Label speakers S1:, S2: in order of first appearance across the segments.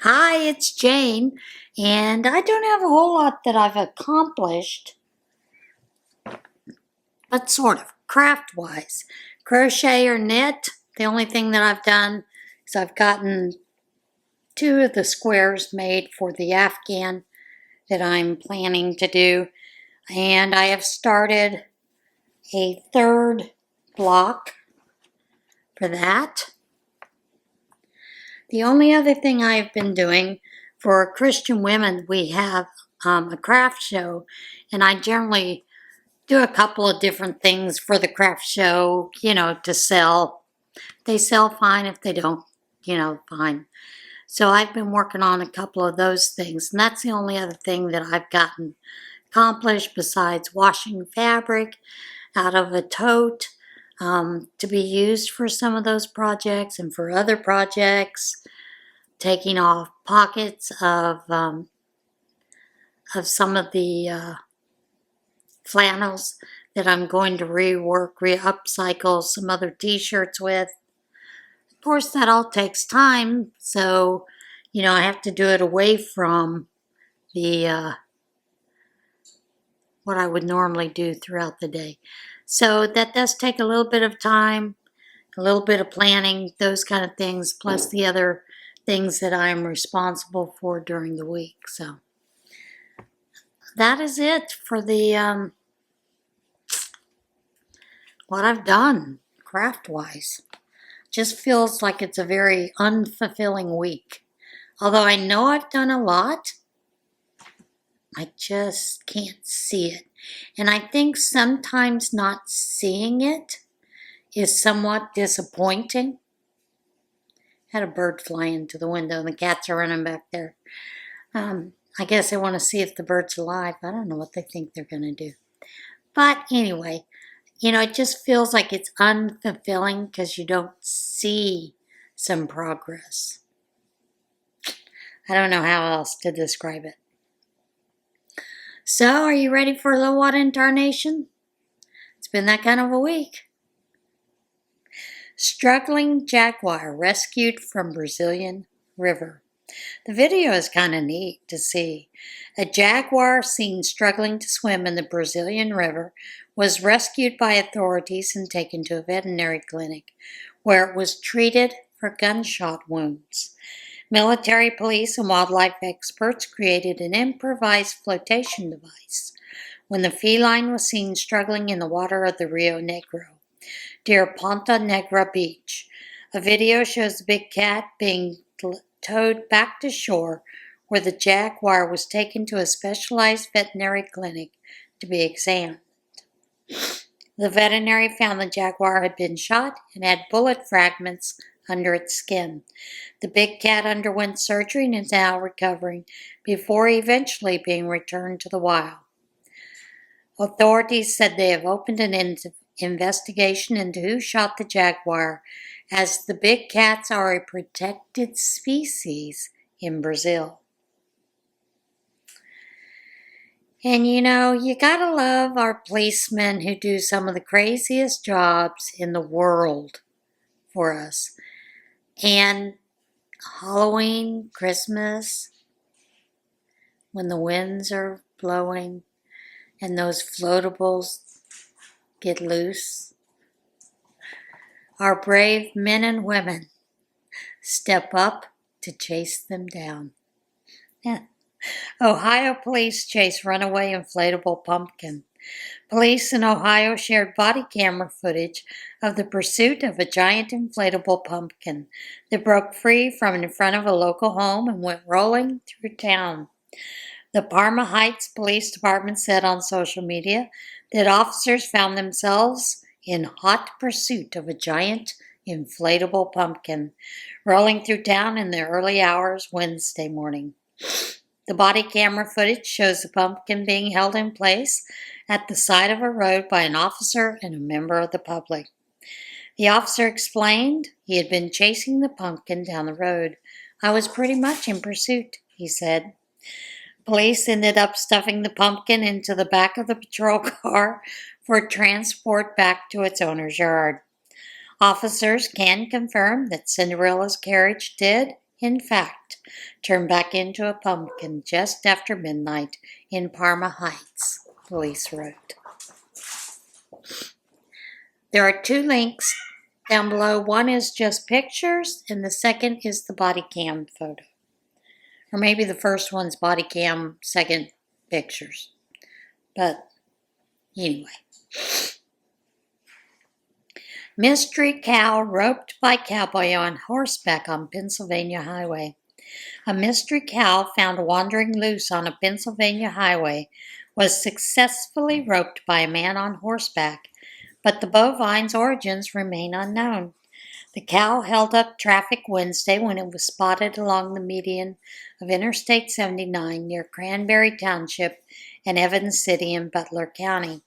S1: Hi, it's Jane, and I don't have a whole lot that I've accomplished, but sort of, craft-wise. Crochet or knit, the only thing that I've done is I've gotten 2 of the squares made for the Afghan that I'm planning to do, and I have started a 3rd block for that. The only other thing I've been doing for Christian women, we have a craft show, and I generally do a couple of different things for the craft show, to sell. They sell fine. If they don't, fine. So I've been working on a couple of those things, and that's the only other thing that I've gotten accomplished besides washing fabric out of a tote to be used for some of those projects and for other projects, taking off pockets of some of the flannels that I'm going to upcycle some other t-shirts with. Of course, that all takes time, so, I have to do it away from the what I would normally do throughout the day. So that does take a little bit of time, a little bit of planning, those kind of things, plus the other things that I'm responsible for during the week. So that is it for the what I've done craft-wise. Just feels like it's a very unfulfilling week. Although I know I've done a lot, I just can't see it. And I think sometimes not seeing it is somewhat disappointing. Had a bird fly into the window and the cats are running back there. I guess they want to see if the bird's alive. I don't know what they think they're going to do. But anyway, it just feels like it's unfulfilling because you don't see some progress. I don't know how else to describe it. So, are you ready for a little what in Tarnation? It's been that kind of a week. Struggling jaguar rescued from Brazilian river. The video is kind of neat to see. A jaguar seen struggling to swim in the Brazilian river was rescued by authorities and taken to a veterinary clinic where it was treated for gunshot wounds. Military, police, and wildlife experts created an improvised flotation device when the feline was seen struggling in the water of the Rio Negro near Ponta Negra Beach. A video shows the big cat being towed back to shore where the jaguar was taken to a specialized veterinary clinic to be examined. The veterinary found the jaguar had been shot and had bullet fragments under its skin. The big cat underwent surgery and is now recovering before eventually being returned to the wild. Authorities said they have opened an investigation into who shot the jaguar, as the big cats are a protected species in Brazil. And you gotta love our policemen who do some of the craziest jobs in the world for us. And Halloween, Christmas, when the winds are blowing and those floatables get loose, our brave men and women step up to chase them down. Yeah. Ohio police chase runaway inflatable pumpkin. Police in Ohio shared body camera footage of the pursuit of a giant inflatable pumpkin that broke free from in front of a local home and went rolling through town. The Parma Heights Police Department said on social media that officers found themselves in hot pursuit of a giant inflatable pumpkin rolling through town in the early hours Wednesday morning. The body camera footage shows the pumpkin being held in place at the side of a road by an officer and a member of the public. The officer explained he had been chasing the pumpkin down the road. "I was pretty much in pursuit," he said. Police ended up stuffing the pumpkin into the back of the patrol car for transport back to its owner's yard. Officers can confirm that Cinderella's carriage did, in fact, turned back into a pumpkin just after midnight in Parma Heights, police wrote. There are 2 links down below. One is just pictures, and the second is the body cam photo. Or maybe the first one's body cam, second pictures. But anyway. Mystery cow roped by cowboy on horseback on Pennsylvania highway. A mystery cow found wandering loose on a Pennsylvania highway was successfully roped by a man on horseback, but the bovine's origins remain unknown. The cow held up traffic Wednesday when it was spotted along the median of Interstate 79 near Cranberry Township and Evans City in Butler County.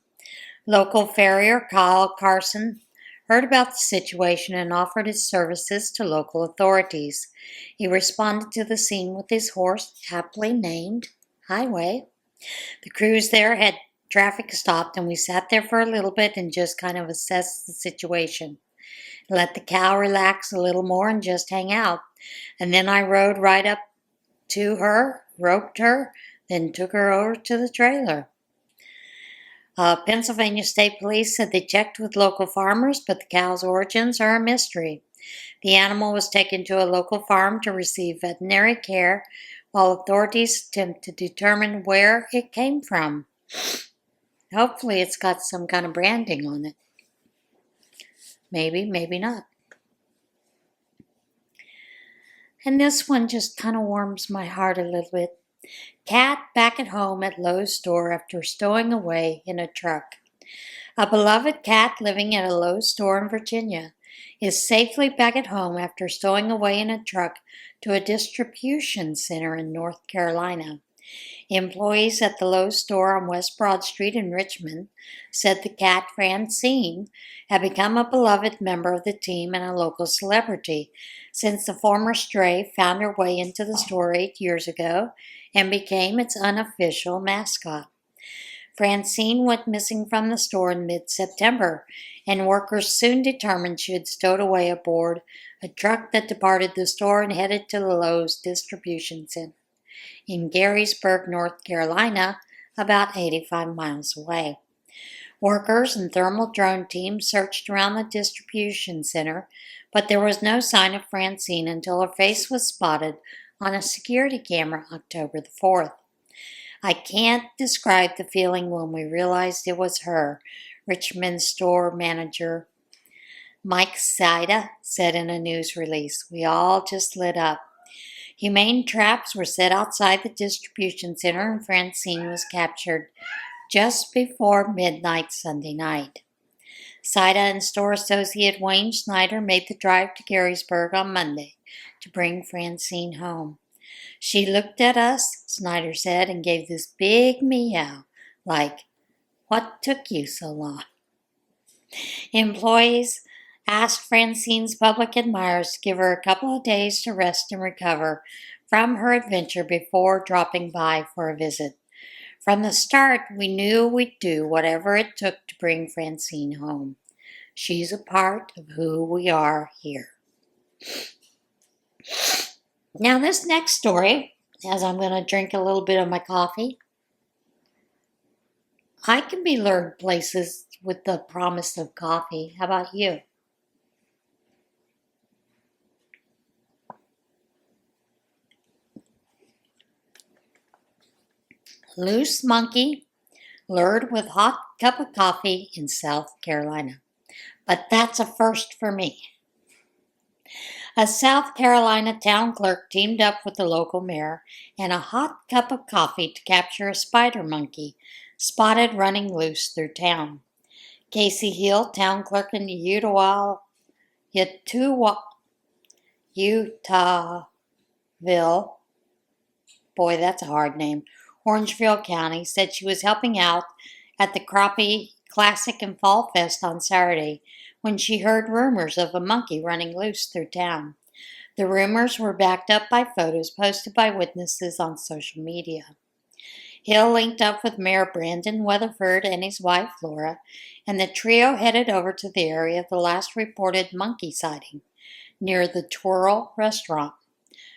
S1: Local farrier Kyle Carson heard about the situation and offered his services to local authorities. He responded to the scene with his horse, aptly named Highway. The crews there had traffic stopped, and we sat there for a little bit and just kind of assessed the situation. Let the cow relax a little more and just hang out. And then I rode right up to her, roped her, then took her over to the trailer. Pennsylvania State Police said they checked with local farmers, but the cow's origins are a mystery. The animal was taken to a local farm to receive veterinary care while authorities attempt to determine where it came from. Hopefully it's got some kind of branding on it. Maybe, maybe not. And this one just kind of warms my heart a little bit. Cat back at home at Lowe's store after stowing away in a truck. A beloved cat living at a Lowe's store in Virginia is safely back at home after stowing away in a truck to a distribution center in North Carolina. Employees at the Lowe's store on West Broad Street in Richmond said the cat, Francine, had become a beloved member of the team and a local celebrity since the former stray found her way into the store 8 years ago and became its unofficial mascot. Francine went missing from the store in mid-September, and workers soon determined she had stowed away aboard a truck that departed the store and headed to the Lowe's distribution center in Garysburg, North Carolina, about 85 miles away. Workers and thermal drone teams searched around the distribution center, but there was no sign of Francine until her face was spotted on a security camera October the 4th. I can't describe the feeling when we realized it was her, Richmond store manager Mike Cedar said in a news release. We all just lit up. Humane traps were set outside the distribution center and Francine was captured just before midnight Sunday night. Cedar and store associate Wayne Snyder made the drive to Garysburg on Monday to bring Francine home. She looked at us, Snyder said, and gave this big meow, like, "What took you so long?" Employees asked Francine's public admirers to give her a couple of days to rest and recover from her adventure before dropping by for a visit. From the start, we knew we'd do whatever it took to bring Francine home. She's a part of who we are here. Now this next story, as I'm going to drink a little bit of my coffee, I can be lured places with the promise of coffee. How about you? Loose monkey lured with hot cup of coffee in South Carolina. But that's a first for me. A South Carolina town clerk teamed up with the local mayor and a hot cup of coffee to capture a spider monkey spotted running loose through town. Casey Hill, town clerk in Utahville, boy, that's a hard name, Orangeville County, said she was helping out at the Crappie Classic and Fall Fest on Saturday when she heard rumors of a monkey running loose through town. The rumors were backed up by photos posted by witnesses on social media. Hill linked up with Mayor Brandon Weatherford and his wife Laura, and the trio headed over to the area of the last reported monkey sighting, near the Twirl restaurant.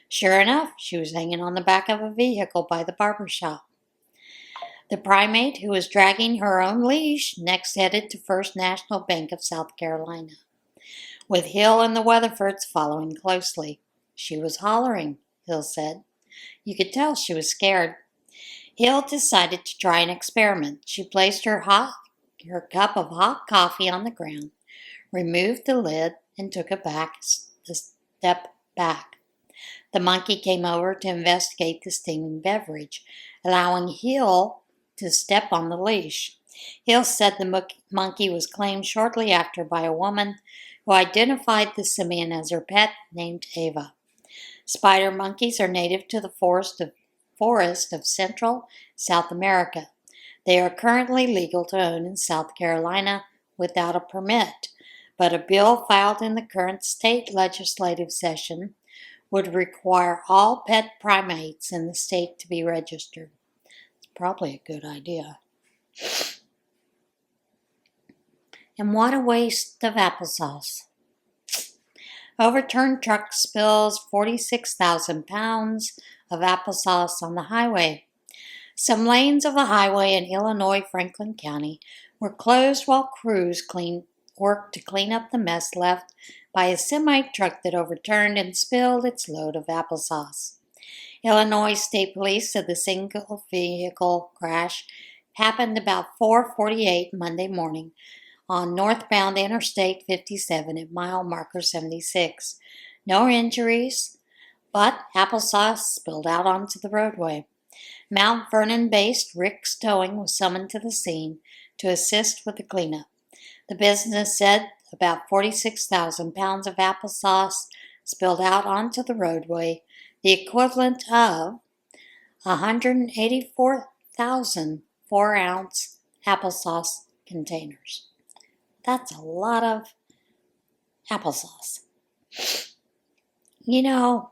S1: Sure enough, she was hanging on the back of a vehicle by the barber shop. The primate, who was dragging her own leash, next headed to First National Bank of South Carolina, with Hill and the Weatherfords following closely. She was hollering, Hill said. You could tell she was scared. Hill decided to try an experiment. She placed her cup of hot coffee on the ground, removed the lid, and took a step back. The monkey came over to investigate the steaming beverage, allowing Hill to step on the leash. Hill said the monkey was claimed shortly after by a woman who identified the simian as her pet, named Ava. Spider monkeys are native to the forest of Central South America. They are currently legal to own in South Carolina without a permit, but a bill filed in the current state legislative session would require all pet primates in the state to be registered. It's probably a good idea. And what a waste of applesauce. Overturned truck spills 46,000 pounds of applesauce on the highway. Some lanes of the highway in Illinois, Franklin County, were closed while crews worked to clean up the mess left by a semi-truck that overturned and spilled its load of applesauce. Illinois State Police said the single vehicle crash happened about 4:48 Monday morning on northbound Interstate 57 at mile marker 76. No injuries, but applesauce spilled out onto the roadway. Mount Vernon-based Rick Stowing was summoned to the scene to assist with the cleanup. The business said about 46,000 pounds of applesauce spilled out onto the roadway, the equivalent of 184,000 4-ounce applesauce containers. That's a lot of applesauce. You know,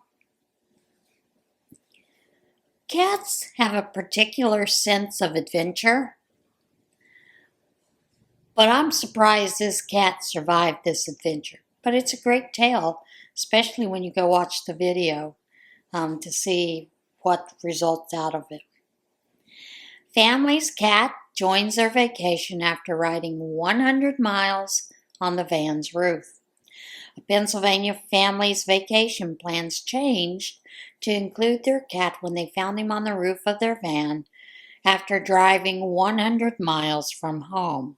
S1: cats have a particular sense of adventure, but I'm surprised this cat survived this adventure. But it's a great tale, especially when you go watch the video to see what results out of it. Family's cat joins their vacation after riding 100 miles on the van's roof. A Pennsylvania family's vacation plans changed to include their cat when they found him on the roof of their van after driving 100 miles from home.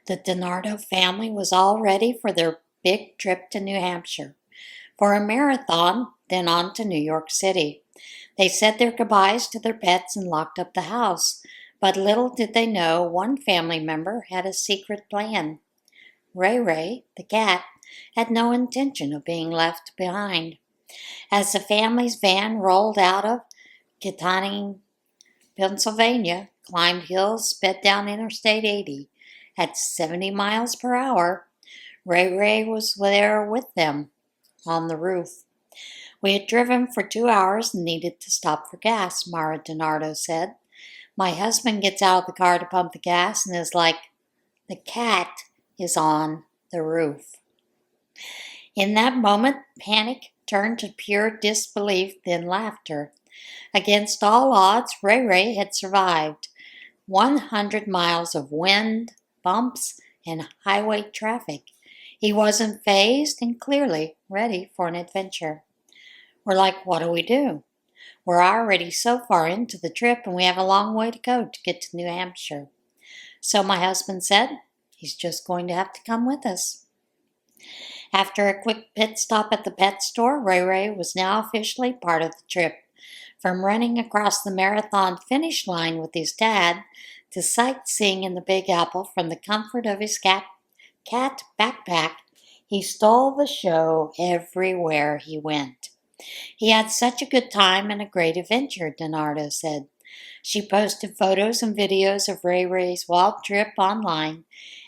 S1: The DiNardo family was all ready for their big trip to New Hampshire for a marathon, then on to New York City. They said their goodbyes to their pets and locked up the house, but little did they know one family member had a secret plan. Ray, the cat, had no intention of being left behind. As the family's van rolled out of Kittanning, Pennsylvania, climbed hills, sped down Interstate 80 at 70 miles per hour, Ray was there with them on the roof. We had driven for 2 hours and needed to stop for gas, Mara DiNardo said. My husband gets out of the car to pump the gas and is like, the cat is on the roof. In that moment, panic turned to pure disbelief, then laughter. Against all odds, Ray had survived 100 miles of wind, bumps, and highway traffic. He wasn't fazed and clearly ready for an adventure. We're like, what do we do? We're already so far into the trip and we have a long way to go to get to New Hampshire. So my husband said, he's just going to have to come with us. After a quick pit stop at the pet store, Ray was now officially part of the trip. From running across the marathon finish line with his dad to sightseeing in the Big Apple from the comfort of his cat backpack, he stole the show everywhere he went. He had such a good time and a great adventure, DiNardo said. She posted photos and videos of Ray's wild trip online,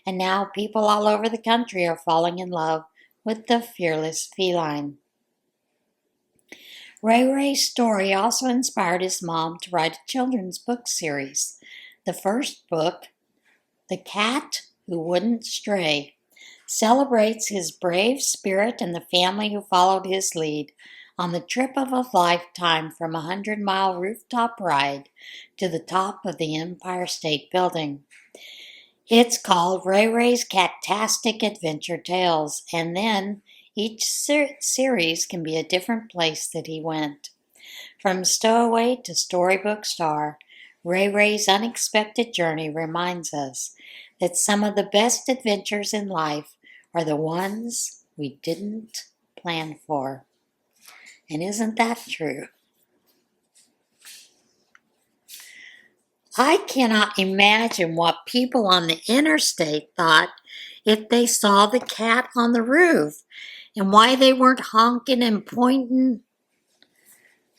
S1: and now people all over the country are falling in love with the fearless feline. Ray's story also inspired his mom to write a children's book series. The first book, The Cat Who Wouldn't Stray, celebrates his brave spirit and the family who followed his lead on the trip of a lifetime from a 100-mile rooftop ride to the top of the Empire State Building. It's called Ray Ray's Scraptastic Adventure Tales, and then each series can be a different place that he went. From stowaway to storybook star, Ray Ray's unexpected journey reminds us that some of the best adventures in life are the ones we didn't plan for. And isn't that true? I cannot imagine what people on the interstate thought if they saw the cat on the roof and why they weren't honking and pointing.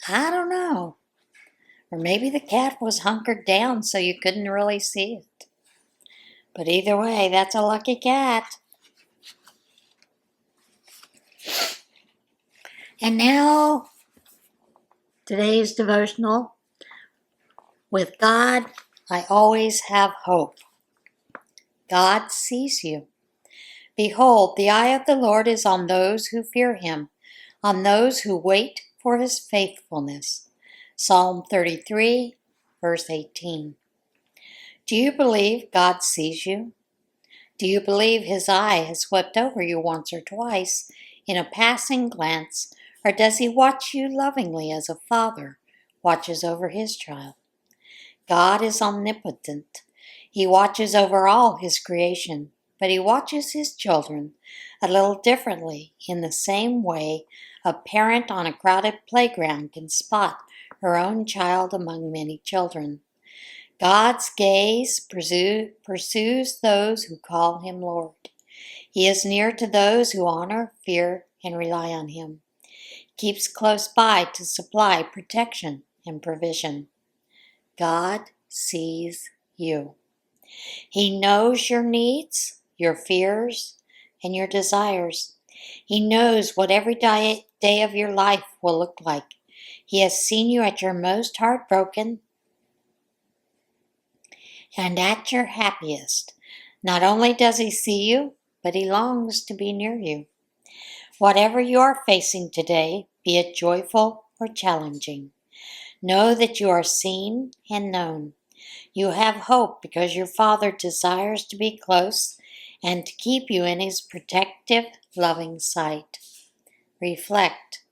S1: I don't know. Or maybe the cat was hunkered down so you couldn't really see it. But either way, that's a lucky cat. And now, today's devotional. With God, I always have hope. God sees you. Behold, the eye of the Lord is on those who fear him, on those who wait for his faithfulness. Psalm 33, verse 18. Do you believe God sees you? Do you believe his eye has swept over you once or twice in a passing glance, or does he watch you lovingly as a father watches over his child? God is omnipotent. He watches over all his creation, but he watches his children a little differently in the same way a parent on a crowded playground can spot her own child among many children. God's gaze pursues those who call him Lord. He is near to those who honor, fear, and rely on him. Keeps close by to supply protection and provision. God sees you. He knows your needs, your fears, and your desires. He knows what every day of your life will look like. He has seen you at your most heartbroken and at your happiest. Not only does he see you, but he longs to be near you. Whatever you are facing today, be it joyful or challenging, know that you are seen and known. You have hope because your Father desires to be close and to keep you in his protective, loving sight. Reflect.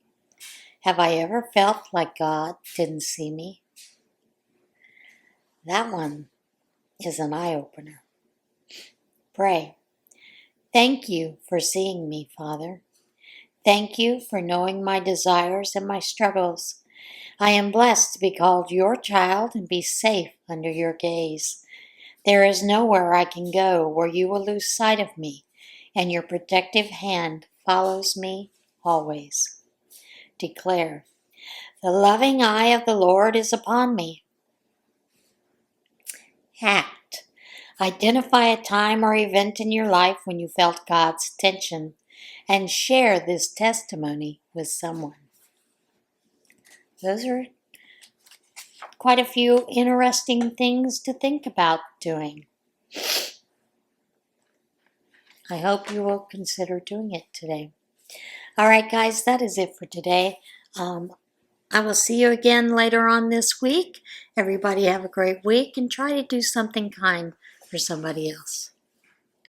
S1: Have I ever felt like God didn't see me? That one is an eye-opener. Pray. Thank you for seeing me, Father. Thank you for knowing my desires and my struggles. I am blessed to be called your child and be safe under your gaze. There is nowhere I can go where you will lose sight of me, and your protective hand follows me always. Declare, the loving eye of the Lord is upon me. Act. Identify a time or event in your life when you felt God's attention and share this testimony with someone. Those are quite a few interesting things to think about doing. I hope you will consider doing it today. All right, guys, that is it for today. I will see you again later on this week. Everybody have a great week and try to do something kind for somebody else.